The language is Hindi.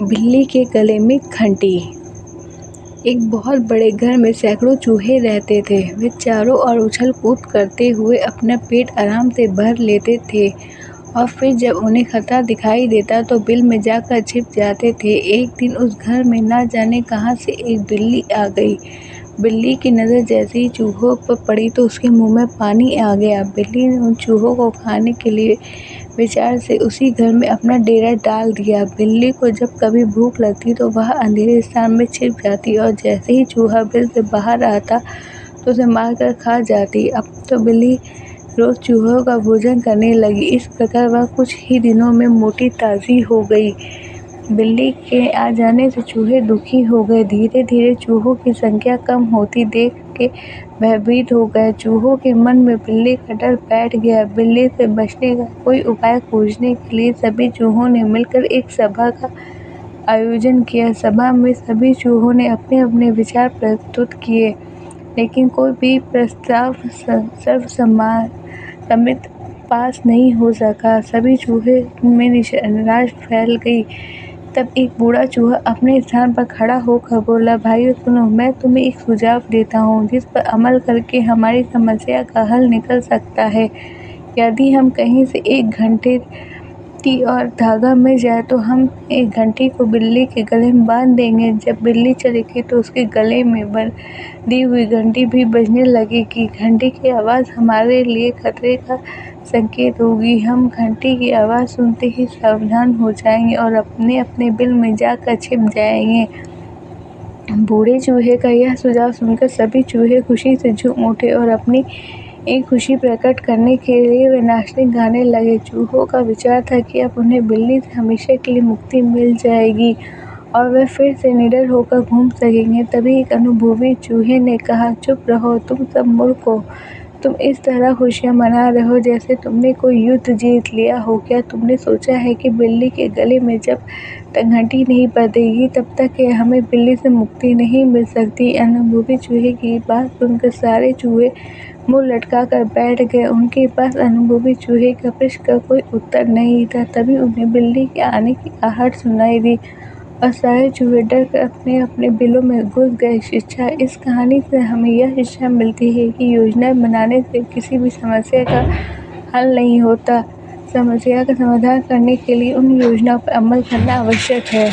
बिल्ली के गले में घंटी। एक बहुत बड़े घर में सैकड़ों चूहे रहते थे। वे चारों ओर उछल-कूद करते हुए अपना पेट आराम से भर लेते थे और फिर जब उन्हें खतरा दिखाई देता तो बिल में जाकर छिप जाते थे। एक दिन उस घर में न जाने कहां से एक बिल्ली आ गई। बिल्ली की नज़र जैसे ही चूहों पर पड़ी तो उसके मुंह में पानी आ गया। बिल्ली ने उन चूहों को खाने के लिए विचार से उसी घर में अपना डेरा डाल दिया। बिल्ली को जब कभी भूख लगती तो वह अंधेरे स्थान में छिप जाती और जैसे ही चूहा बिल से बाहर आता तो उसे मारकर खा जाती। अब तो बिल्ली रोज चूहों का भोजन करने लगी। इस प्रकार वह कुछ ही दिनों में मोटी ताज़ी हो गई। बिल्ली के आ जाने से चूहे दुखी हो गए। धीरे-धीरे चूहों की संख्या कम होती देख के भयभीत हो गए। चूहों के मन में बिल्ली का डर बैठ गया। बिल्ली से बचने का कोई उपाय खोजने के लिए सभी चूहों ने मिलकर एक सभा का आयोजन किया। सभा में सभी चूहों ने अपने-अपने विचार प्रस्तुत किए, लेकिन कोई भी प्रस्ताव सर्वसम्मत पास नहीं हो सका। सभी चूहे में निराशा फैल गई। तब एक बूढ़ा चूहा अपने स्थान पर खड़ा होकर बोला, भाइयों सुनो, मैं तुम्हें एक सुझाव देता हूँ जिस पर अमल करके हमारी समस्या का हल निकल सकता है। यदि हम कहीं से एक घंटी और धागा मिल जाए तो हम एक घंटी को बिल्ली के गले में बांध देंगे। जब बिल्ली चलेगी तो उसके गले में बंधी हुई घंटी भी बजने लगेगी। घंटी की आवाज़ हमारे लिए खतरे का संकेत होगी। हम घंटी की आवाज़ सुनते ही सावधान हो जाएंगे और अपने बिल में जाकर छिप जाएंगे। बूढ़े चूहे का यह सुझाव सुनकर सभी चूहे खुशी से झूम उठे और अपनी एक खुशी प्रकट करने के लिए वे नाचने गाने लगे। चूहों का विचार था कि अब उन्हें बिल्ली से हमेशा के लिए मुक्ति मिल जाएगी और वे फिर से निडर होकर घूम सकेंगे। तभी एक अनुभवी चूहे ने कहा, चुप रहो, तुम सब मूर्ख हो। तुम इस तरह खुशियाँ मना रहे हो जैसे तुमने कोई युद्ध जीत लिया हो। क्या तुमने सोचा है कि बिल्ली के गले में जब तक घंटी नहीं बंधेगी तब तक हमें बिल्ली से मुक्ति नहीं मिल सकती। अनुभवी चूहे की बात सुनकर सारे चूहे मुंह लटका कर बैठ गए। उनके पास अनुभवी चूहे के प्रश्न का कोई उत्तर नहीं था। तभी उन्हें बिल्ली के आने की आहट सुनाई दी और सारे चूहे डर कर अपने बिलों में घुस गए। शिक्षा, इस कहानी से हमें यह शिक्षा मिलती है कि योजना बनाने से किसी भी समस्या का हल नहीं होता। समस्या का समाधान करने के लिए उन योजनाओं पर अमल करना आवश्यक है।